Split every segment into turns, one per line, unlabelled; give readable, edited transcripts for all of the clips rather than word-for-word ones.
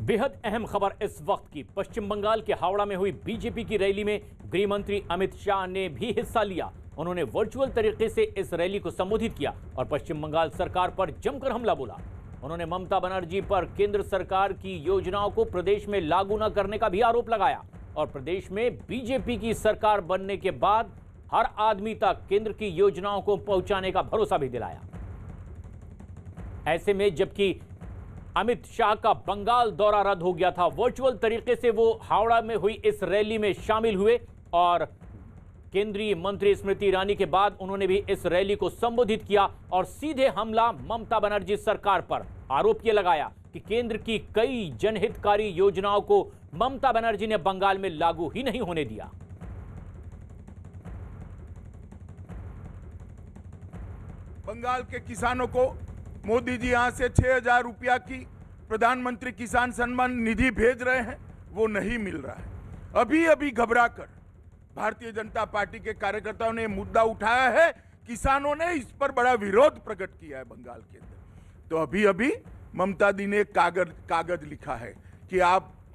बेहद अहम खबर इस वक्त की। पश्चिम बंगाल के हावड़ा में हुई बीजेपी की रैली में गृह मंत्री अमित शाह ने भी हिस्सा लिया। उन्होंने वर्चुअल तरीके से इस रैली को संबोधित किया और पश्चिम बंगाल सरकार पर जमकर हमला बोला। उन्होंने ममता बनर्जी पर केंद्र सरकार की योजनाओं को प्रदेश में लागू न करने का भी आरोप लगाया और प्रदेश में बीजेपी की सरकार बनने के बाद हर आदमी तक केंद्र की योजनाओं को पहुंचाने का भरोसा भी दिलाया। ऐसे में जबकि अमित शाह का बंगाल दौरा रद्द हो गया था, वर्चुअल तरीके से वो हावड़ा में हुई इस रैली में शामिल हुए और केंद्रीय मंत्री स्मृति ईरानी के बाद उन्होंने भी इस रैली को संबोधित किया और सीधे हमला ममता बनर्जी सरकार पर आरोप ये लगाया कि केंद्र की कई जनहितकारी योजनाओं को ममता बनर्जी ने बंगाल में लागू ही नहीं होने दिया।
बंगाल के किसानों को मोदी जी यहां से 6,000 रुपया की प्रधानमंत्री किसान सम्मान निधि भेज रहे हैं, वो नहीं मिल रहा है। अभी अभी घबराकर भारतीय जनता पार्टी के कार्यकर्ताओं ने मुद्दा उठाया है, किसानों ने इस पर बड़ा विरोध प्रकट किया है बंगाल के अंदर। तो अभी अभी ममता दी ने कागज लिखा है कि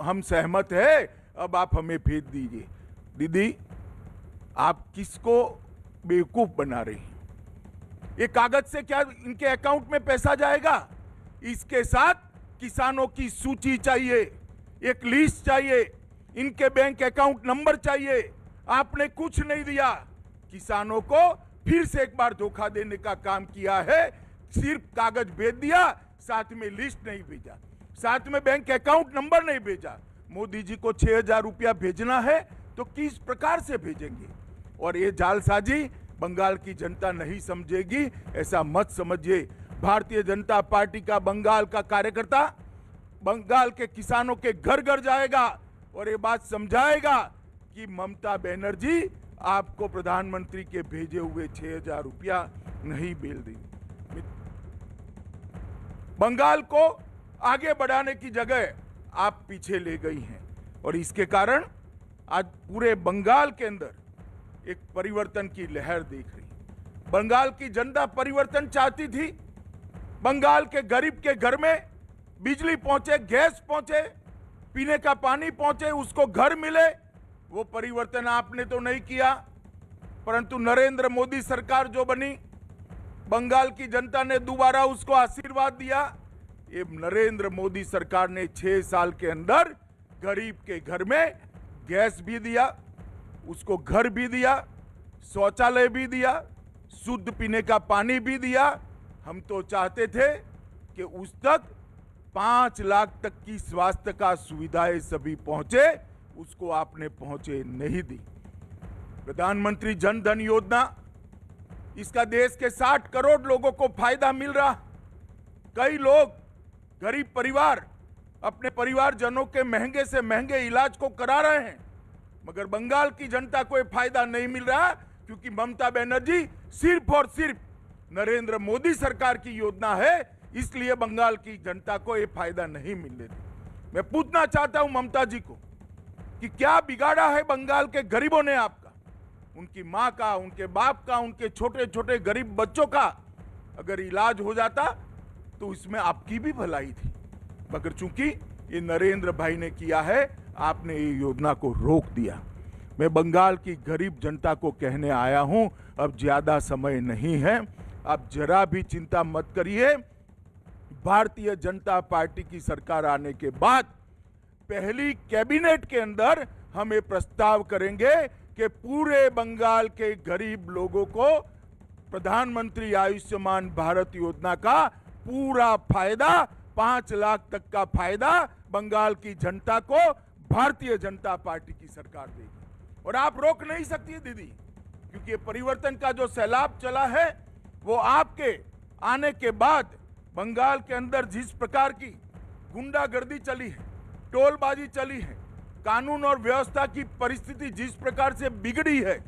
हम सहमत है, अब आप हमें भेज दीजिए। दीदी, आप किसको बेवकूफ बना रही हैं? ये कागज से क्या इनके अकाउंट में पैसा जाएगा? इसके साथ किसानों की सूची चाहिए, एक लिस्ट चाहिए, इनके बैंक अकाउंट नंबर चाहिए। आपने कुछ नहीं दिया, किसानों को फिर से एक बार धोखा देने का काम किया है। सिर्फ कागज भेज दिया, साथ में लिस्ट नहीं भेजा, साथ में बैंक अकाउंट नंबर नहीं भेजा। मोदी जी को 6,000 रुपया भेजना है तो किस प्रकार से भेजेंगे? और ये जालसाजी बंगाल की जनता नहीं समझेगी, ऐसा मत समझिए। भारतीय जनता पार्टी का बंगाल का कार्यकर्ता बंगाल के किसानों के घर घर जाएगा और ये बात समझाएगा कि ममता बनर्जी आपको प्रधानमंत्री के भेजे हुए 6,000 रुपया नहीं मिल दी। बंगाल को आगे बढ़ाने की जगह आप पीछे ले गई हैं और इसके कारण आज पूरे बंगाल के अंदर एक परिवर्तन की लहर देख रही। बंगाल की जनता परिवर्तन चाहती थी। बंगाल के गरीब के घर में बिजली पहुंचे, गैस पहुंचे, पीने का पानी पहुंचे, उसको घर मिले। वो परिवर्तन आपने तो नहीं किया, परंतु नरेंद्र मोदी सरकार जो बनी, बंगाल की जनता ने दोबारा उसको आशीर्वाद दिया। ये नरेंद्र मोदी सरकार ने 6 साल के अंदर गरीब के घर में गैस भी दिया, उसको घर भी दिया, शौचालय भी दिया, शुद्ध पीने का पानी भी दिया। हम तो चाहते थे कि उस तक 5 लाख तक की स्वास्थ्य का सुविधाएं सभी पहुंचे, उसको आपने पहुंचे नहीं दी। प्रधानमंत्री जन धन योजना, इसका देश के 60 करोड़ लोगों को फायदा मिल रहा। कई लोग गरीब परिवार अपने परिवारजनों के महंगे से महंगे इलाज को करा रहे हैं, मगर बंगाल की जनता को यह फायदा नहीं मिल रहा क्योंकि ममता बनर्जी सिर्फ और सिर्फ नरेंद्र मोदी सरकार की योजना है, इसलिए बंगाल की जनता को यह फायदा नहीं मिल रहा। मैं पूछना चाहता हूं ममता जी को कि क्या बिगाड़ा है बंगाल के गरीबों ने आपका? उनकी मां का, उनके बाप का, उनके छोटे छोटे गरीब बच्चों का अगर इलाज हो जाता तो इसमें आपकी भी भलाई थी, मगर चूंकि ये नरेंद्र भाई ने किया है, आपने ये योजना को रोक दिया। मैं बंगाल की गरीब जनता को कहने आया हूं, अब ज्यादा समय नहीं है, आप जरा भी चिंता मत करिए। भारतीय जनता पार्टी की सरकार आने के बाद पहली कैबिनेट के अंदर हम ये प्रस्ताव करेंगे कि पूरे बंगाल के गरीब लोगों को प्रधानमंत्री आयुष्मान भारत योजना का पूरा फायदा, 5 लाख तक का फायदा बंगाल की जनता को भारतीय जनता पार्टी की सरकार देगी। और आप रोक नहीं सकती दीदी, क्योंकि परिवर्तन का जो सैलाब चला है वो आपके आने के बाद बंगाल के अंदर जिस प्रकार की गुंडागर्दी चली है, टोलबाजी चली है, कानून और व्यवस्था की परिस्थिति जिस प्रकार से बिगड़ी है,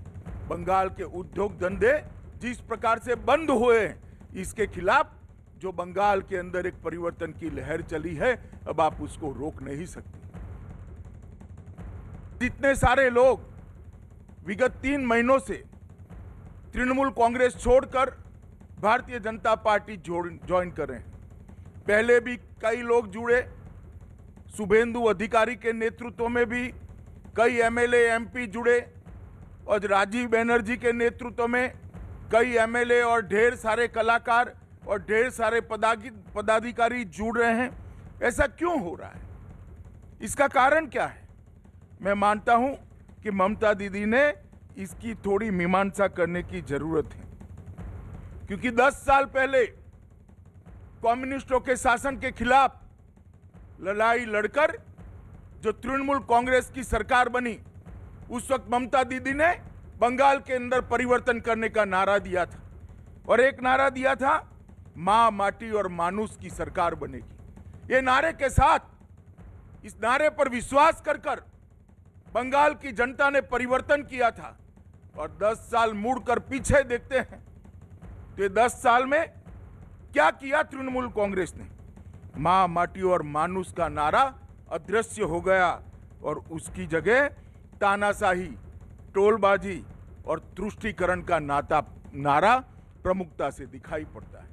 बंगाल के उद्योग धंधे जिस प्रकार से बंद हुए हैं, इसके खिलाफ जो बंगाल के अंदर एक परिवर्तन की लहर चली है, अब आप उसको रोक नहीं सकते। जितने सारे लोग विगत 3 महीनों से तृणमूल कांग्रेस छोड़कर भारतीय जनता पार्टी ज्वाइन कर रहे हैं, पहले भी कई लोग जुड़े, शुभेंदु अधिकारी के नेतृत्व में भी कई एमएलए एमपी जुड़े और राजीव बनर्जी के नेतृत्व में कई एमएलए और ढेर सारे कलाकार और ढेर सारे पदाधिकारी जुड़ रहे हैं। ऐसा क्यों हो रहा है? इसका कारण क्या है? मैं मानता हूं कि ममता दीदी ने इसकी थोड़ी मीमांसा करने की जरूरत है, क्योंकि 10 साल पहले कम्युनिस्टों के शासन के खिलाफ लड़ाई लड़कर जो तृणमूल कांग्रेस की सरकार बनी, उस वक्त ममता दीदी ने बंगाल के अंदर परिवर्तन करने का नारा दिया था और एक नारा दिया था, मां, माटी और मानुष की सरकार बनेगी। ये नारे के साथ, इस नारे पर विश्वास कर बंगाल की जनता ने परिवर्तन किया था। और 10 साल मुड़कर पीछे देखते हैं तो ये 10 साल में क्या किया तृणमूल कांग्रेस ने? मां, माटी और मानुष का नारा अदृश्य हो गया और उसकी जगह तानाशाही, टोलबाजी और तुष्टीकरण का नारा प्रमुखता से दिखाई पड़ता है।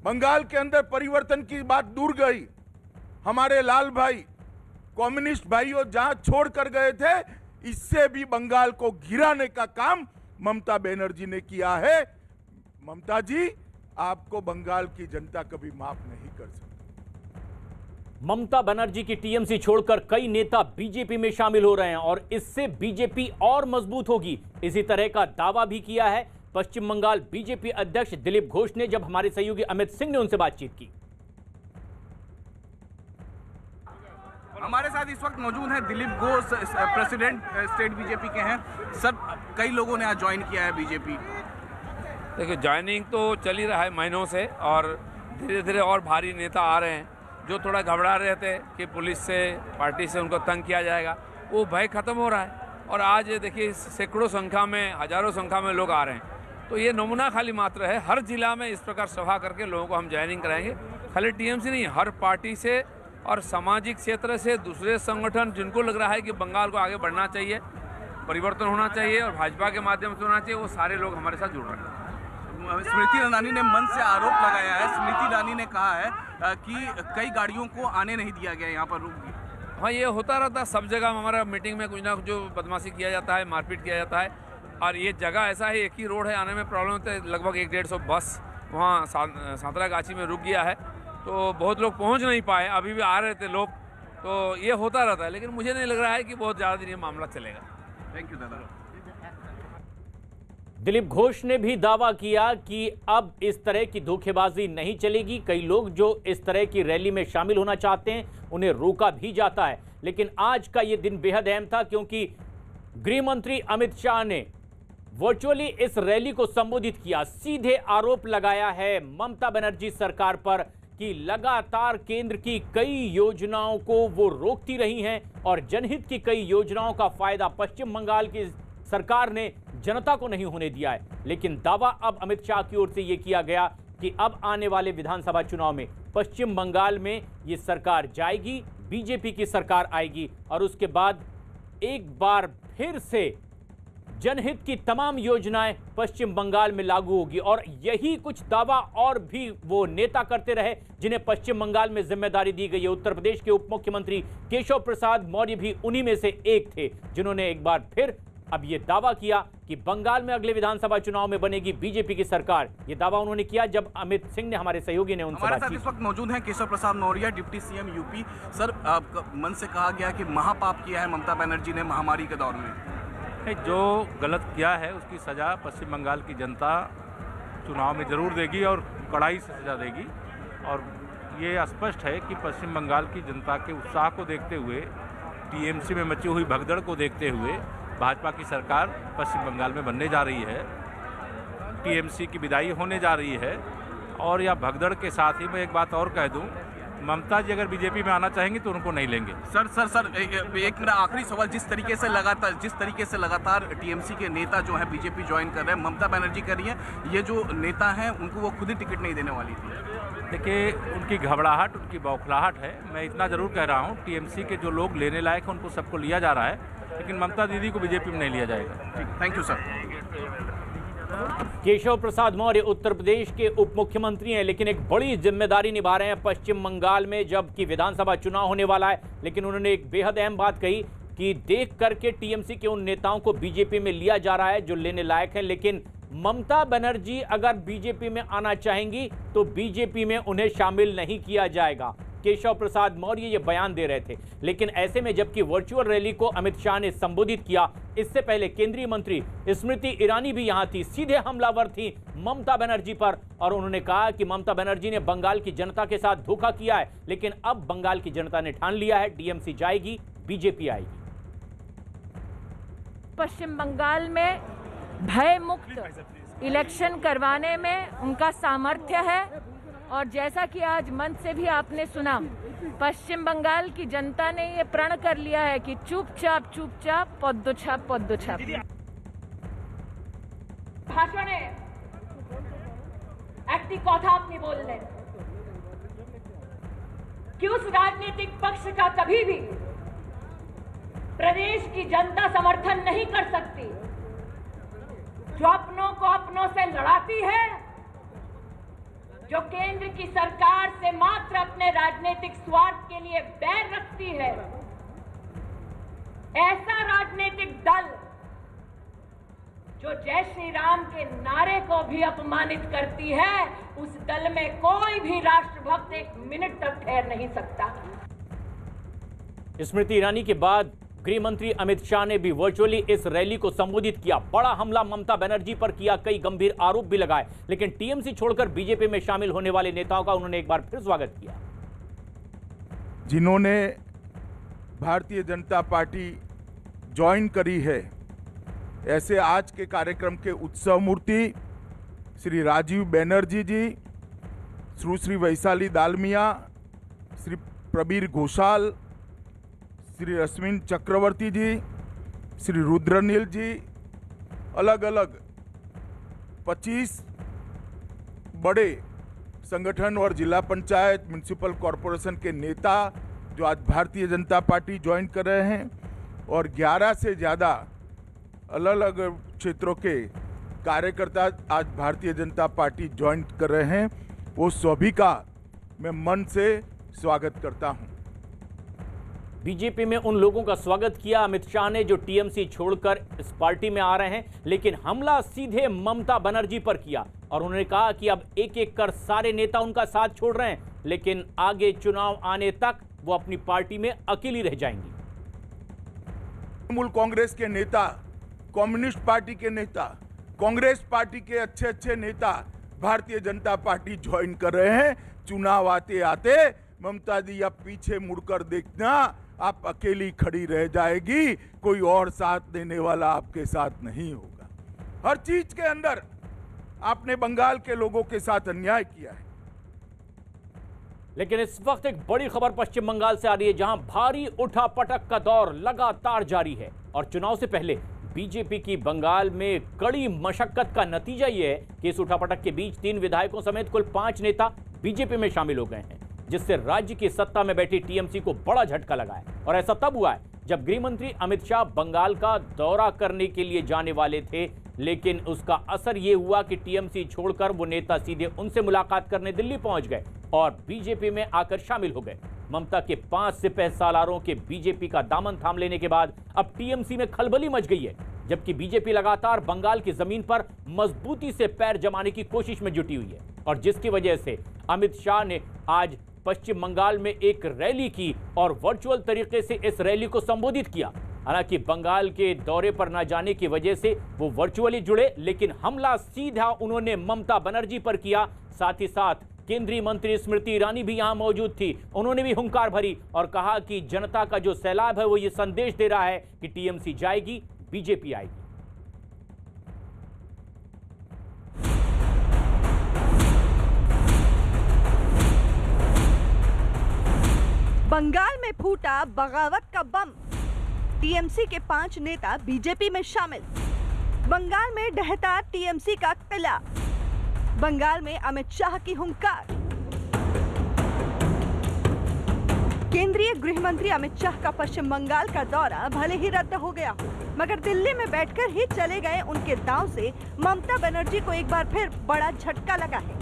बंगाल के अंदर परिवर्तन की बात दूर गई। हमारे लाल भाई, कम्युनिस्ट भाइयों जहां छोड़ कर गए थे, इससे भी बंगाल को गिराने का काम ममता बनर्जी ने किया है। ममता जी, आपको बंगाल की जनता कभी माफ नहीं कर सकती।
ममता बनर्जी की टीएमसी छोड़कर कई नेता बीजेपी में शामिल हो रहे हैं और इससे बीजेपी और मजबूत होगी, इसी तरह का दावा भी किया है पश्चिम बंगाल बीजेपी अध्यक्ष दिलीप घोष ने, जब हमारे सहयोगी अमित सिंह ने उनसे बातचीत की।
हमारे साथ इस वक्त मौजूद हैं Dilip Ghosh, president state BJP के हैं। सर, कई लोगों ने आज ज्वाइन किया है बीजेपी।
देखिए, ज्वाइनिंग तो चल ही रहा है महीनों से और धीरे धीरे और भारी नेता आ रहे हैं। जो थोड़ा घबरा रहे थे कि पुलिस से, पार्टी से उनको तंग किया जाएगा, वो भय खत्म हो रहा है और आज देखिए सैकड़ों संख्या में, हजारों संख्या में लोग आ रहे हैं। तो ये नमूना खाली मात्र है। हर जिला में इस प्रकार सभा करके लोगों को हम ज्वाइनिंग कराएंगे। खाली टीएमसी नहीं, हर पार्टी से और सामाजिक क्षेत्र से, दूसरे संगठन जिनको लग रहा है कि बंगाल को आगे बढ़ना चाहिए, परिवर्तन होना चाहिए और भाजपा के माध्यम से होना चाहिए, वो सारे लोग हमारे साथ जुड़ रहे हैं।
स्मृति ईरानी ने मन से आरोप लगाया है। स्मृति ईरानी ने कहा है कि कई गाड़ियों को आने नहीं दिया गया, यहाँ पर रुक गई।
हाँ, ये होता रहता है सब जगह। हमारा मीटिंग में कुछ ना कुछ जो बदमाशी किया जाता है, मारपीट किया जाता है। और ये जगह ऐसा है, एक ही रोड है, आने में प्रॉब्लम होता है। लगभग 150 बस वहाँ सांतरागाछी में रुक गया है, तो बहुत लोग पहुँच नहीं पाए। अभी भी आ रहे थे लोग, तो ये होता रहता है। लेकिन मुझे नहीं लग रहा है कि बहुत ज़्यादा दिन ये मामला चलेगा।
थैंक यू दादा।
दिलीप घोष ने भी दावा किया कि अब इस तरह की धोखेबाजी नहीं चलेगी। कई लोग जो इस तरह की रैली में शामिल होना चाहते हैं, उन्हें रोका भी जाता है। लेकिन आज का ये दिन बेहद अहम था, क्योंकि गृह मंत्री अमित शाह ने वर्चुअली इस रैली को संबोधित किया। सीधे आरोप लगाया है ममता बनर्जी सरकार पर कि लगातार केंद्र की कई योजनाओं को वो रोकती रही हैं और जनहित की कई योजनाओं का फायदा पश्चिम बंगाल की सरकार ने जनता को नहीं होने दिया है। लेकिन दावा अब अमित शाह की ओर से यह किया गया कि अब आने वाले विधानसभा चुनाव में पश्चिम बंगाल में ये सरकार जाएगी, बीजेपी की सरकार आएगी और उसके बाद एक बार फिर से जनहित की तमाम योजनाएं पश्चिम बंगाल में लागू होगी। और यही कुछ दावा और भी वो नेता करते रहे जिन्हें पश्चिम बंगाल में जिम्मेदारी दी गई है। उत्तर प्रदेश के उप मुख्यमंत्री केशव प्रसाद मौर्य भी उन्हीं में से एक थे, जिन्होंने एक बार फिर अब ये दावा किया कि बंगाल में अगले विधानसभा चुनाव में बनेगी बीजेपी की सरकार। ये दावा उन्होंने किया जब अमित सिंह ने, हमारे सहयोगी ने, उनसे
हमारे
बात
साथ
की।
इस वक्त मौजूद हैं Keshav Prasad Maurya, deputy CM UP. Sir, मन से कहा गया कि महापाप किया है ममता बनर्जी ने महामारी के दौर में।
जो गलत किया है उसकी सज़ा पश्चिम बंगाल की जनता चुनाव में ज़रूर देगी और कड़ाई से सज़ा देगी। और ये स्पष्ट है कि पश्चिम बंगाल की जनता के उत्साह को देखते हुए, टीएमसी में मची हुई भगदड़ को देखते हुए भाजपा की सरकार पश्चिम बंगाल में बनने जा रही है, टीएमसी की विदाई होने जा रही है। और यह भगदड़ के साथ ही मैं एक बात और कह दूं, ममता जी अगर बीजेपी में आना चाहेंगे तो उनको नहीं लेंगे।
सर एक मेरा आखिरी सवाल, जिस तरीके से लगातार टीएमसी के नेता जो है बीजेपी ज्वाइन कर रहे हैं, ममता बनर्जी कर रही है, ये जो नेता हैं उनको वो खुद ही टिकट नहीं देने वाली थी।
देखिए, उनकी घबराहट, उनकी बौखलाहट है। मैं इतना ज़रूर कह रहा हूँ, टीएमसी के जो लोग लेने लायक हैं उनको सबको लिया जा रहा है, लेकिन ममता दीदी को बीजेपी में नहीं लिया जाएगा।
Thank you sir.
Keshav Prasad Maurya Uttar Pradesh के उप मुख्यमंत्री हैं, लेकिन एक बड़ी जिम्मेदारी निभा रहे हैं पश्चिम बंगाल में, जबकि विधानसभा चुनाव होने वाला है। लेकिन उन्होंने एक बेहद अहम बात कही कि देख करके टीएमसी के उन नेताओं को बीजेपी में लिया जा रहा है जो लेने लायक हैं, लेकिन ममता बनर्जी अगर बीजेपी में आना चाहेंगी तो बीजेपी में उन्हें शामिल नहीं किया जाएगा। केशव प्रसाद मौर्य ये बयान दे रहे थे। लेकिन ऐसे में जबकि वर्चुअल रैली को अमित शाह ने संबोधित किया, इससे पहले केंद्रीय मंत्री स्मृति ईरानी भी यहां थी, सीधे हमलावर थी ममता बनर्जी पर, और उन्होंने कहा कि ममता बनर्जी ने बंगाल की जनता के साथ धोखा किया है। लेकिन अब बंगाल की जनता ने ठान लिया है, टीएमसी जाएगी, बीजेपी आएगी।
पश्चिम बंगाल में भय मुक्त इलेक्शन करवाने में उनका सामर्थ्य है, और जैसा कि आज मंच से भी आपने सुना, पश्चिम बंगाल की जनता ने ये प्रण कर लिया है कि चुपचाप चुपचाप पद्दोछाप पद्दोछाप।
ভাষণে একটি কথা আপনি বললেন कि उस राजनीतिक पक्ष का कभी भी प्रदेश की जनता समर्थन नहीं कर सकती जो अपनों को अपनों से लड़ाती है, जो केंद्र की सरकार से मात्र अपने राजनीतिक स्वार्थ के लिए बैर रखती है। ऐसा राजनीतिक दल जो जय श्री राम के नारे को भी अपमानित करती है, उस दल में कोई भी राष्ट्रभक्त एक मिनट तक ठहर नहीं सकता।
स्मृति ईरानी के बाद गृह मंत्री अमित शाह ने भी वर्चुअली इस रैली को संबोधित किया। बड़ा हमला ममता बनर्जी पर किया, कई गंभीर आरोप भी लगाए। लेकिन टीएमसी छोड़कर बीजेपी में शामिल होने वाले नेताओं का उन्होंने एक बार फिर स्वागत किया।
जिन्होंने भारतीय जनता पार्टी ज्वाइन करी है, ऐसे आज के कार्यक्रम के उत्सव मूर्ति श्री राजीव बैनर्जी जी, सुश्री वैशाली दालमिया, श्री प्रबीर घोषाल, श्री अश्विन चक्रवर्ती जी, श्री रुद्रनील जी, अलग अलग 25 बड़े संगठन और जिला पंचायत म्युनिसिपल कॉरपोरेशन के नेता जो आज भारतीय जनता पार्टी ज्वाइन कर रहे हैं, और 11 से ज़्यादा अलग अलग क्षेत्रों के कार्यकर्ता आज भारतीय जनता पार्टी ज्वाइन कर रहे हैं, वो सभी का मैं मन से स्वागत करता हूं।
बीजेपी में उन लोगों का स्वागत किया अमित शाह ने जो टीएमसी छोड़कर इस पार्टी में आ रहे हैं, लेकिन हमला सीधे ममता बनर्जी पर किया और उन्होंने कहा कि अब एक एक कर सारे नेता उनका साथ छोड़ रहे हैं, लेकिन आगे चुनाव आने तक वो अपनी पार्टी में अकेली रह जाएंगी।
तृणमूल कांग्रेस के नेता, कम्युनिस्ट पार्टी के नेता, कांग्रेस पार्टी के अच्छे अच्छे नेता भारतीय जनता पार्टी ज्वाइन कर रहे हैं। चुनाव आते आते ममता जी आप पीछे मुड़कर देखना, आप अकेली खड़ी रह जाएगी, कोई और साथ देने वाला आपके साथ नहीं होगा। हर चीज के अंदर आपने बंगाल के लोगों के साथ अन्याय किया है।
लेकिन इस वक्त एक बड़ी खबर पश्चिम बंगाल से आ रही है, जहां भारी उठापटक का दौर लगातार जारी है और चुनाव से पहले बीजेपी की बंगाल में कड़ी मशक्कत का नतीजा यह है कि इस उठापटक के बीच 3 विधायकों समेत कुल 5 नेता बीजेपी में शामिल हो गए हैं, जिससे राज्य की सत्ता में बैठी टीएमसी को बड़ा झटका लगा है। और ऐसा तब हुआ है जब गृह मंत्री अमित शाह बंगाल का दौरा करने के लिए जाने वाले थे, लेकिन उसका असर यह हुआ कि टीएमसी छोड़कर वो नेता सीधे उनसे मुलाकात करने दिल्ली पहुंच गए और बीजेपी में आकर शामिल हो गए। ममता के 5 सिपहसालारों के बीजेपी का दामन थाम लेने के बाद अब टीएमसी में खलबली मच गई है, जबकि बीजेपी लगातार बंगाल की जमीन पर मजबूती से पैर जमाने की कोशिश में जुटी हुई है। और जिसकी वजह से अमित शाह ने आज पश्चिम बंगाल में एक रैली की और वर्चुअल तरीके से इस रैली को संबोधित किया। हालांकि बंगाल के दौरे पर न जाने की वजह से वो वर्चुअली जुड़े, लेकिन हमला सीधा उन्होंने ममता बनर्जी पर किया। साथ ही साथ केंद्रीय मंत्री स्मृति ईरानी भी यहां मौजूद थी, उन्होंने भी हुंकार भरी और कहा कि जनता का जो सैलाब है वो ये संदेश दे रहा है कि टीएमसी जाएगी, बीजेपी आएगी।
बंगाल में फूटा बगावत का बम, टीएमसी के 5 नेता बीजेपी में शामिल। बंगाल में ढहता टीएमसी का किला, बंगाल में अमित शाह की हुंकार। केंद्रीय गृह मंत्री अमित शाह का पश्चिम बंगाल का दौरा भले ही रद्द हो गया, मगर दिल्ली में बैठकर ही चले गए उनके दांव से ममता बनर्जी को एक बार फिर बड़ा झटका लगा है।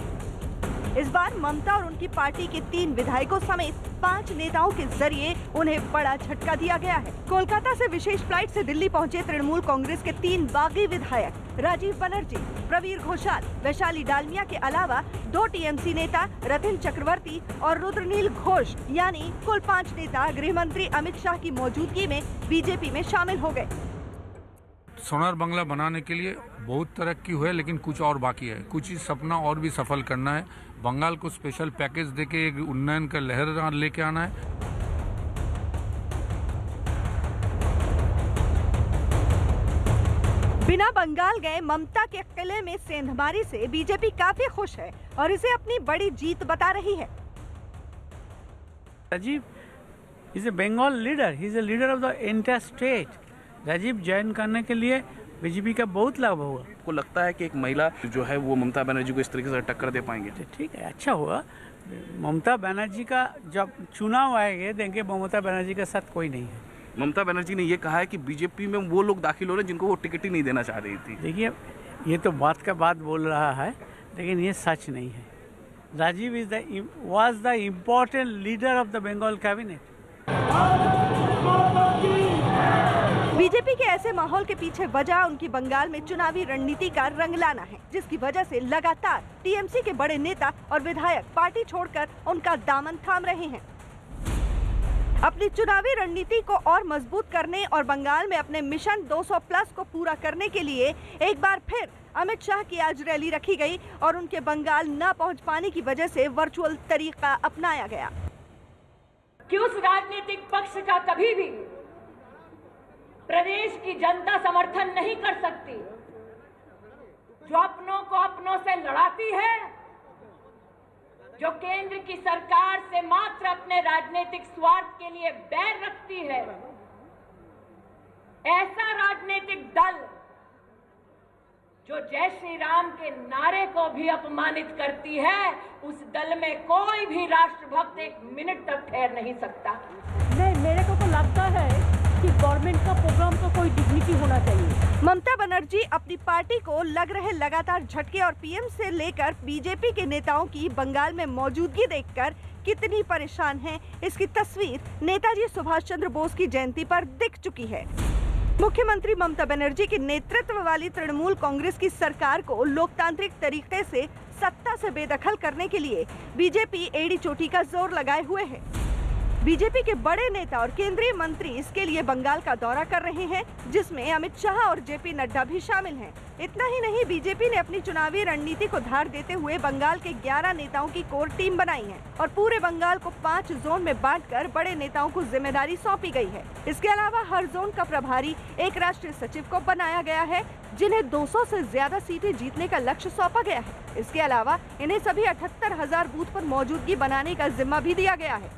इस बार ममता और उनकी पार्टी के 3 विधायकों समेत 5 नेताओं के जरिए उन्हें बड़ा झटका दिया गया है। कोलकाता से विशेष फ्लाइट से दिल्ली पहुंचे तृणमूल कांग्रेस के 3 बागी विधायक राजीव बनर्जी, प्रवीर घोषाल, वैशाली डालमिया के अलावा 2 टीएमसी नेता रतिन चक्रवर्ती और रुद्रनील घोष यानी कुल 5 नेता गृह मंत्री अमित शाह की मौजूदगी में बीजेपी में शामिल हो गए।
सोनार बंगला बनाने के लिए बहुत तरक्की हुई है, लेकिन कुछ और बाकी है। कुछ ही सपना और भी सफल करना है। बंगाल को स्पेशल पैकेज देके एक उन्नयन का लहर लेके आना है।
बिना बंगाल गए ममता के किले में सेंधमारी से बीजेपी काफी खुश है और इसे अपनी बड़ी जीत बता रही है।
Rajiv is a Bengal leader, he is a leader of the entire state. Rajiv join करने के लिए बीजेपी का बहुत लाभ हुआ।
आपको लगता है कि एक महिला जो है वो ममता बनर्जी को इस तरीके से टक्कर दे पाएंगे?
ठीक है, अच्छा हुआ। ममता बनर्जी का जब चुनाव आएंगे देंगे, ममता बनर्जी के साथ कोई नहीं है।
ममता बनर्जी ने ये कहा है कि बीजेपी में वो लोग दाखिल हो रहे हैं जिनको वो टिकट ही नहीं देना चाह रही थी।
देखिए, ये तो बात का बात बोल रहा है, लेकिन ये सच नहीं है। Rajiv was the important leader of the Bengal cabinet.
BJP के ऐसे माहौल के पीछे वजह उनकी बंगाल में चुनावी रणनीति का रंग लाना है, जिसकी वजह से लगातार टीएमसी के बड़े नेता और विधायक पार्टी छोड़कर उनका दामन थाम रहे हैं। अपनी चुनावी रणनीति को और मजबूत करने और बंगाल में अपने मिशन 200+ को पूरा करने के लिए एक बार फिर अमित शाह की आज रैली रखी गई और उनके बंगाल न पहुंच पाने की वजह से वर्चुअल तरीका अपनाया गया।
कि उस राजनीतिक पक्ष का कभी भी प्रदेश की जनता समर्थन नहीं कर सकती जो अपनों को अपनों से लड़ाती है, जो केंद्र की सरकार से मात्र अपने राजनीतिक स्वार्थ के लिए बैर रखती है। ऐसा राजनीतिक दल जो जय श्री राम के नारे को भी अपमानित करती है, उस दल में कोई भी राष्ट्रभक्त एक मिनट तक ठहर नहीं सकता।
नहीं, मेरे को तो लगता है कि गवर्नमेंट का प्रोग्राम तो कोई डिग्निटी होना चाहिए।
ममता बनर्जी अपनी पार्टी को लग रहे लगातार झटके और पीएम से लेकर बीजेपी के नेताओं की बंगाल में मौजूदगी देखकर कितनी परेशान हैं, इसकी तस्वीर नेताजी सुभाष चंद्र बोस की जयंती पर दिख चुकी है। मुख्यमंत्री ममता बनर्जी के नेतृत्व वाली तृणमूल कांग्रेस की सरकार को लोकतांत्रिक तरीके से सत्ता से बेदखल करने के लिए बीजेपी एड़ी चोटी का जोर लगाए हुए है। बीजेपी के बड़े नेता और केंद्रीय मंत्री इसके लिए बंगाल का दौरा कर रहे हैं, जिसमें अमित शाह और जेपी नड्डा भी शामिल हैं। इतना ही नहीं, बीजेपी ने अपनी चुनावी रणनीति को धार देते हुए बंगाल के 11 नेताओं की कोर टीम बनाई है और पूरे बंगाल को 5 जोन में बांटकर बड़े नेताओं को जिम्मेदारी सौंपी गई है। इसके अलावा हर जोन का प्रभारी एक राष्ट्रीय सचिव को बनाया गया है, जिन्हें 200 से ज्यादा सीटें जीतने का लक्ष्य सौंपा गया है। इसके अलावा इन्हें सभी 78,000 बूथ पर मौजूदगी बनाने का जिम्मा भी दिया गया है।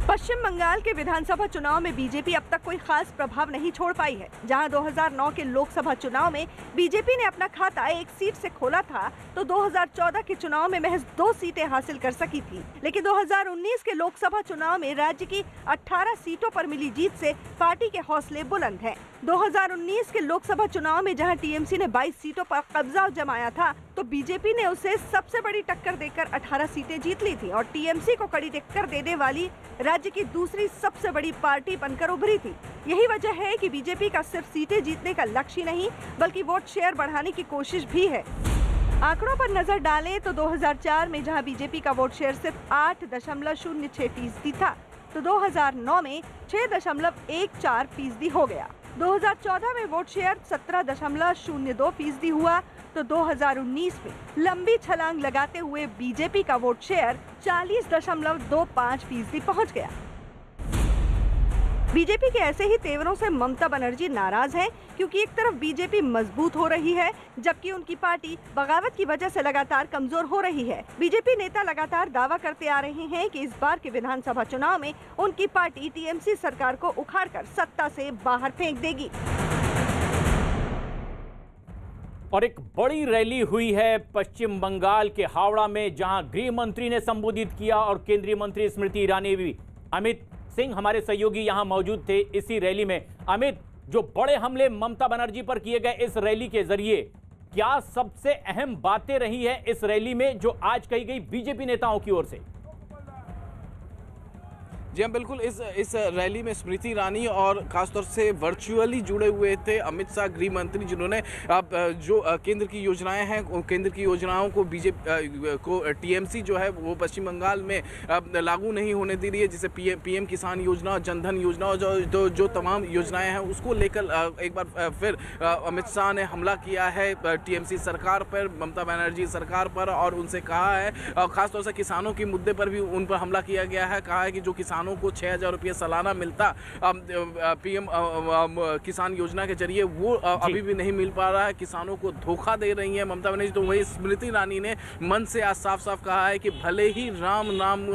पश्चिम बंगाल के विधानसभा चुनाव में बीजेपी अब तक कोई खास प्रभाव नहीं छोड़ पाई है। जहां 2009 के लोकसभा चुनाव में बीजेपी ने अपना खाता 1 सीट से खोला था, तो 2014 के चुनाव में महज 2 सीटें हासिल कर सकी थी। लेकिन 2019 के लोकसभा चुनाव में राज्य की 18 सीटों पर मिली जीत से पार्टी के हौसले बुलंद हैं। 2019 के लोकसभा चुनाव में जहां टीएमसी ने 22 सीटों पर कब्जा जमाया था, तो बीजेपी ने उसे सबसे बड़ी टक्कर देकर 18 सीटें जीत ली थी और टीएमसी को कड़ी टक्कर देने वाली राज्य की दूसरी सबसे बड़ी पार्टी बनकर उभरी थी। यही वजह है कि बीजेपी का सिर्फ सीटें जीतने का लक्ष्य नहीं, बल्कि वोट शेयर बढ़ाने की कोशिश भी है। आंकड़ों पर नजर डालें तो 2004 में जहां बीजेपी का वोट शेयर सिर्फ 8.06% था, तो 2009 में 6.14% हो गया। 2014 में वोट शेयर 17.02% हुआ, तो 2019 में लंबी छलांग लगाते हुए बीजेपी का वोट शेयर 40.25% पहुंच गया। बीजेपी के ऐसे ही तेवरों से ममता बनर्जी नाराज हैं, क्योंकि एक तरफ बीजेपी मजबूत हो रही है, जबकि उनकी पार्टी बगावत की वजह से लगातार कमजोर हो रही है। बीजेपी नेता लगातार दावा करते आ रहे हैं कि इस बार के विधानसभा चुनाव में उनकी पार्टी टीएमसी सरकार को उखाड़कर सत्ता से बाहर फेंक देगी।
और एक बड़ी रैली हुई है पश्चिम बंगाल के हावड़ा में, जहां गृह मंत्री ने संबोधित किया और केंद्रीय मंत्री स्मृति ईरानी भी। अमित सिंह हमारे सहयोगी यहां मौजूद थे इसी रैली में। अमित, जो बड़े हमले ममता बनर्जी पर किए गए इस रैली के जरिए क्या सबसे अहम बातें रही है इस रैली में जो आज कही गई बीजेपी नेताओं की ओर से?
जी हाँ, बिल्कुल। इस रैली में स्मृति ईरानी और खासतौर से वर्चुअली जुड़े हुए थे अमित शाह गृह मंत्री, जिन्होंने जो केंद्र की योजनाएं हैं, केंद्र की योजनाओं को बीजेपी को टीएमसी जो है वो पश्चिम बंगाल में लागू नहीं होने दे रही है। जैसे पीएम किसान योजना, जनधन योजना और जो तमाम योजनाएं हैं उसको लेकर एक बार फिर अमित शाह ने हमला किया है टीएमसी सरकार पर, ममता बनर्जी सरकार पर, और उनसे कहा है, खासतौर से किसानों के मुद्दे पर भी उन पर हमला किया गया है। कहा है कि जो किसानों को 6,000 रुपये सालाना मिलता पीएम किसान योजना के जरिए वो अभी भी नहीं मिल पा रहा है, किसानों को धोखा दे रही है ममता बनर्जी। तो वही स्मृति ईरानी ने मन से आज साफ साफ कहा है कि भले ही राम नाम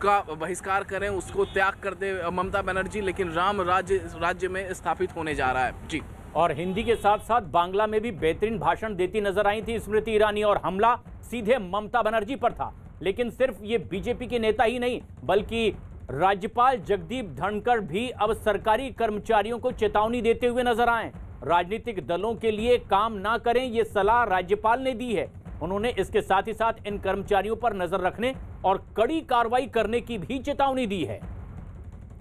का बहिष्कार करें, उसको त्याग कर दे ममता बनर्जी, लेकिन राम राज्य में स्थापित होने जा रहा है। जी।
और हिंदी के साथ साथ बांग्ला में भी बेहतरीन भाषण देती नजर आई थी स्मृति ईरानी, और हमला सीधे ममता बनर्जी पर था। लेकिन सिर्फ ये बीजेपी के नेता ही नहीं, बल्कि राज्यपाल जगदीप धनखड़ भी अब सरकारी कर्मचारियों को चेतावनी देते हुए नजर आए। राजनीतिक दलों के लिए काम ना करें, ये सलाह राज्यपाल ने दी है। उन्होंने इसके साथ ही साथ इन कर्मचारियों पर नजर रखने और कड़ी कार्रवाई करने की भी चेतावनी दी है।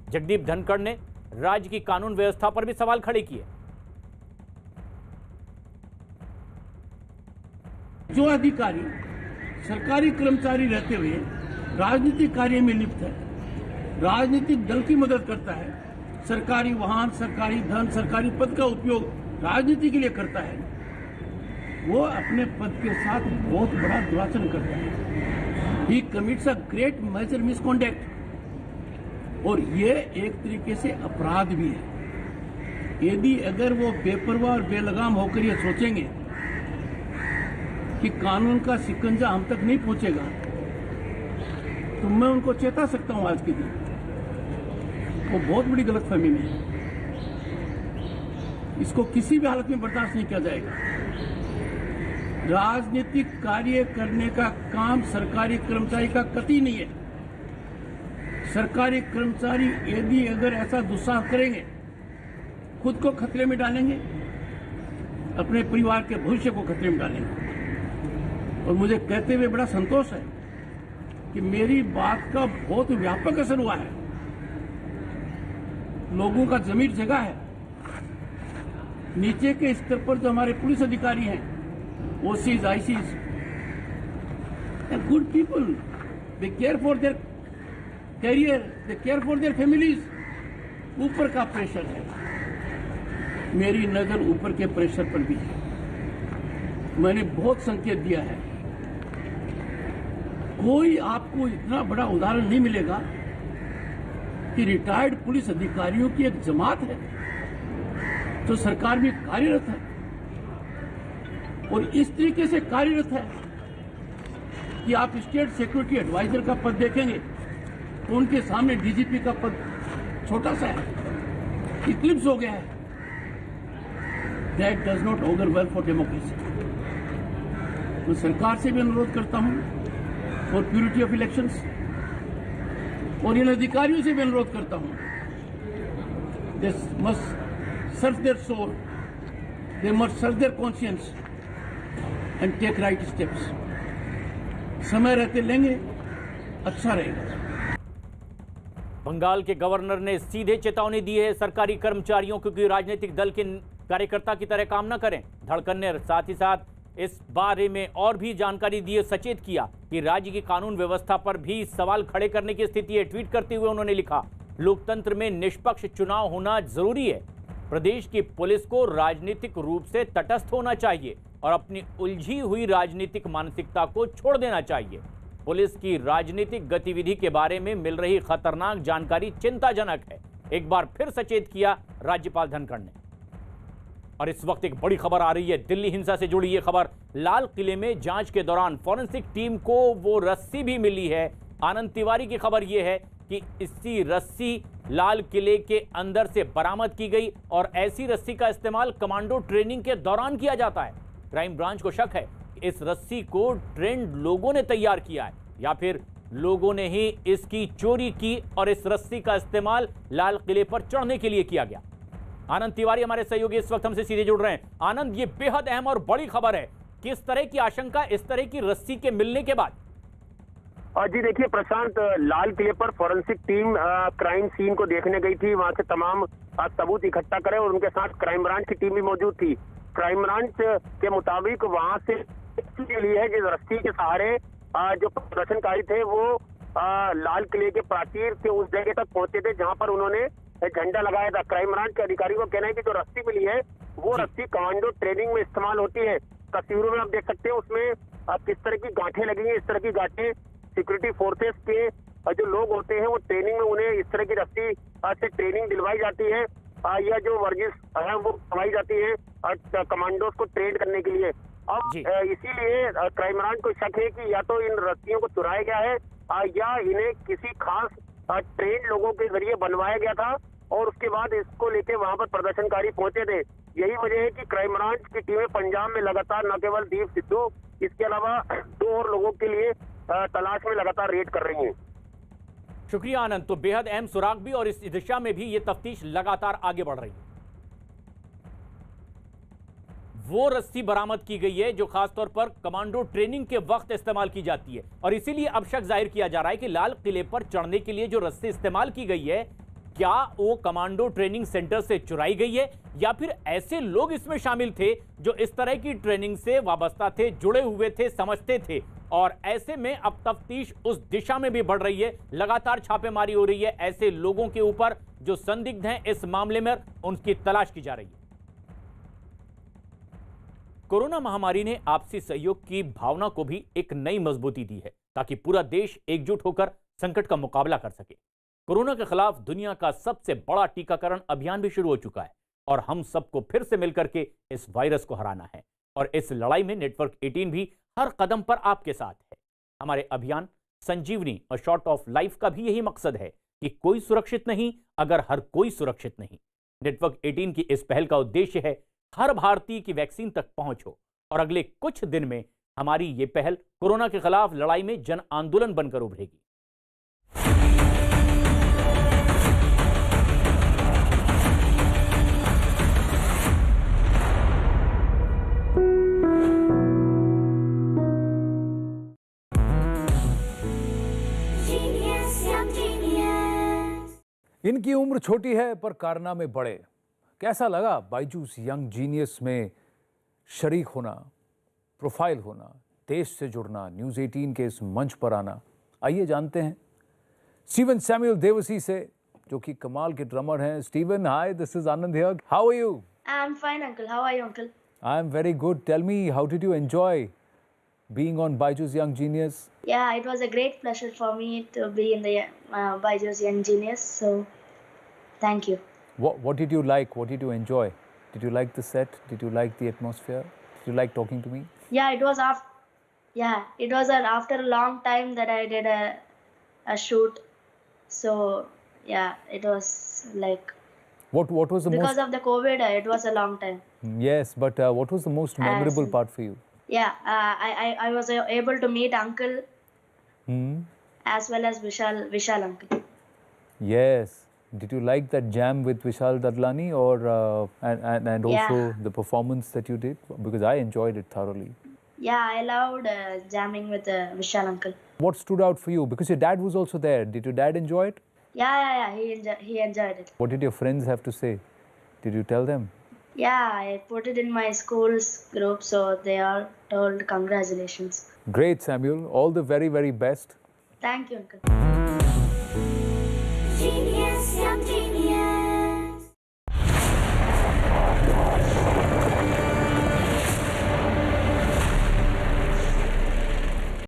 जगदीप धनखड़ ने राज्य की कानून व्यवस्था पर भी सवाल खड़े किए।
जो अधिकारी सरकारी कर्मचारी रहते हुए राजनीतिक कार्य में लिप्त है, राजनीतिक दल की मदद करता है, सरकारी वाहन, सरकारी धन, सरकारी पद का उपयोग राजनीति के लिए करता है, वो अपने पद के साथ बहुत बड़ा दुराचरण करता है। He commits a great major misconduct, और ये एक तरीके से अपराध भी है। यदि अगर वो बेपरवाह और बेलगाम होकर ये सोचेंगे कि कानून का शिकंजा हम तक नहीं पहुंचेगा, तो मैं उनको चेता सकता हूं आज के दिन वो बहुत बड़ी गलतफहमी में है। इसको किसी भी हालत में बर्दाश्त नहीं किया जाएगा। राजनीतिक कार्य करने का काम सरकारी कर्मचारी का कतई नहीं है। सरकारी कर्मचारी यदि अगर ऐसा दुस्साहस करेंगे, खुद को खतरे में डालेंगे, अपने परिवार के भविष्य को खतरे में डालेंगे। और मुझे कहते हुए बड़ा संतोष है कि मेरी बात का बहुत व्यापक असर हुआ है, लोगों का जमीर जगा है। नीचे के स्तर पर जो हमारे पुलिस अधिकारी हैं, OCs, ICs, good people, they care for their career, they care for their families. ऊपर का प्रेशर है, मेरी नजर ऊपर के प्रेशर पर भी है। मैंने बहुत संकेत दिया है, कोई आपको इतना बड़ा उदाहरण नहीं मिलेगा कि रिटायर्ड पुलिस अधिकारियों की एक जमात है जो सरकार में कार्यरत है, और इस तरीके से कार्यरत है कि आप स्टेट सिक्योरिटी एडवाइजर का पद देखेंगे तो उनके सामने डीजीपी का पद छोटा सा है, इक्लिप्स हो गया है। That does not auger well for democracy. मैं सरकार से भी अनुरोध करता हूं फॉर प्यूरिटी ऑफ इलेक्शंस, और इन अधिकारियों से भी अनुरोध करता हूं, they must search their soul, they must search their conscience and take right steps. समय रहते लेंगे, अच्छा रहेगा।
बंगाल के गवर्नर ने सीधे चेतावनी दी है सरकारी कर्मचारियों को कि राजनीतिक दल के कार्यकर्ता की तरह काम न करें। धनखड़ ने साथ ही साथ इस बारे में और भी जानकारी दी, सचेत किया कि राज्य की कानून व्यवस्था पर भी सवाल खड़े करने की स्थिति है। ट्वीट करते हुए उन्होंने लिखा, लोकतंत्र में निष्पक्ष चुनाव होना जरूरी है। प्रदेश की पुलिस को राजनीतिक रूप से तटस्थ होना चाहिए और अपनी उलझी हुई राजनीतिक मानसिकता को छोड़ देना चाहिए। पुलिस की राजनीतिक गतिविधि के बारे में मिल रही खतरनाक जानकारी चिंताजनक है, एक बार फिर सचेत किया राज्यपाल धनखड़ ने। और इस वक्त एक बड़ी खबर आ रही है, दिल्ली हिंसा से जुड़ी ये खबर। लाल किले में जांच के दौरान फॉरेंसिक टीम को वो रस्सी भी मिली है। आनंद तिवारी की खबर ये है कि इसी रस्सी लाल किले के अंदर से बरामद की गई, और ऐसी रस्सी का इस्तेमाल कमांडो ट्रेनिंग के दौरान किया जाता है। क्राइम ब्रांच को शक है कि इस रस्सी को ट्रेंड लोगों ने तैयार किया है, या फिर लोगों ने ही इसकी चोरी की और इस रस्सी का इस्तेमाल लाल किले पर चढ़ने के लिए किया गया। आनंद तिवारी हमारे सहयोगी इस वक्त हमसे सीधे जुड़ रहे हैं। आनंद, ये बेहद अहम और बड़ी खबर है, किस तरह की आशंका इस तरह की रस्सी के मिलने के बाद?
जी देखिए प्रशांत, लाल किले पर फॉरेंसिक टीम क्राइम सीन को देखने गई थी, वहां से तमाम सबूत इकट्ठा करे और उनके साथ क्राइम ब्रांच की टीम भी मौजूद थी। क्राइम ब्रांच के मुताबिक वहां से के लिए है जिस रस्सी के सहारे जो प्रदर्शनकारी थे वो लाल किले के प्राचीर के उस जगह तक पहुंचे थे जहां पर उन्होंने झंडा लगाया था। क्राइम ब्रांच के अधिकारी को कहना है कि जो रस्सी मिली है वो रस्सी कमांडो ट्रेनिंग में इस्तेमाल होती है। तस्वीरों में आप देख सकते हैं उसमें किस तरह की गांठें लगी हैं। इस तरह की गांठें सिक्योरिटी फोर्सेस के जो लोग होते हैं वो ट्रेनिंग में उन्हें इस तरह की रस्सी से ट्रेनिंग दिलवाई जाती है या जो वर्जिश है वो करवाई जाती है कमांडोज को ट्रेन करने के लिए। अब इसीलिए क्राइम ब्रांच को शक है कि या तो इन रस्सियों को चुराया गया है या इन्हें किसी खास ट्रेन लोगों के जरिए बनवाया गया था और उसके बाद इसको लेके वहां पर प्रदर्शनकारी पहुंचे थे। यही वजह है कि क्राइम ब्रांच की टीमें पंजाब में लगातार न केवल दीप सिद्धू इसके अलावा 2 और लोगों के लिए तलाश में लगातार रेड कर रही हैं।
शुक्रिया आनंद। तो बेहद अहम सुराग भी और इस दिशा में भी ये तफ्तीश लगातार आगे बढ़ रही है। वो रस्सी बरामद की गई है जो खासतौर पर कमांडो ट्रेनिंग के वक्त इस्तेमाल की जाती है और इसीलिए अब शक जाहिर किया जा रहा है कि लाल किले पर चढ़ने के लिए जो रस्सी इस्तेमाल की गई है क्या वो कमांडो ट्रेनिंग सेंटर से चुराई गई है या फिर ऐसे लोग इसमें शामिल थे जो इस तरह की ट्रेनिंग से वाबस्ता थे, जुड़े हुए थे, समझते थे। और ऐसे में अब तफ्तीश उस दिशा में भी बढ़ रही है, लगातार छापेमारी हो रही है ऐसे लोगों के ऊपर जो संदिग्ध हैं इस मामले में, उनकी तलाश की जा रही है। कोरोना महामारी ने आपसी सहयोग की भावना को भी एक नई मजबूती दी है ताकि पूरा देश एकजुट होकर संकट का मुकाबला कर सके। कोरोना के खिलाफ दुनिया का सबसे बड़ा टीकाकरण अभियान भी शुरू हो चुका है और हम सबको फिर से मिलकर के इस वायरस को हराना है और इस लड़ाई में नेटवर्क 18 भी हर कदम पर आपके साथ है। हमारे अभियान संजीवनी और शॉर्ट ऑफ लाइफ का भी यही मकसद है कि कोई सुरक्षित नहीं अगर हर कोई सुरक्षित नहीं। नेटवर्क 18 की इस पहल का उद्देश्य है हर भारतीय की वैक्सीन तक पहुंच हो और अगले कुछ दिन में हमारी ये पहल कोरोना के खिलाफ लड़ाई में जन आंदोलन बनकर उभरेगी।
इनकी उम्र छोटी है पर कारनामे बड़े। कैसा लगा बायजूस यंग जीनियस में शरीक होना, प्रोफाइल होना, देश से जुड़ना, न्यूज़ 18 के इस मंच पर आना? आइए जानते हैं स्टीवन सैमुअल देवसी से, जो कि कमाल के ड्रमर हैं। Steven, hi, this is Anand here. How are you?
I am fine uncle, how are you uncle?
I am very good. Tell me, how did you enjoy being on Byju's Young Genius?
Yeah, it was a great pleasure for me to be in the Byju's Young Genius. So, thank you.
What did you like? What did you enjoy? Did you like the set? Did you like the atmosphere? Did you like talking to me?
Yeah, it was after a long time that I did a shoot. So, yeah, it was like.
What was the most?
Because of the COVID, it was a long time.
Yes, but what was the most memorable part for you?
Yeah, I was able to meet Uncle as well as Vishal Uncle.
Yes. Did you like that jam with Vishal Dadlani or and also the performance that you did? Because I enjoyed it thoroughly.
Yeah, I loved jamming with Vishal Uncle.
What stood out for you? Because your dad was also there. Did your dad enjoy it?
Yeah. He enjoyed it.
What did your friends have to say? Did you tell them?
Yeah, I put it in my school's group, so they all told congratulations.
Great, Samuel. All the very, very best.
Thank you, Uncle. Genius, young genius.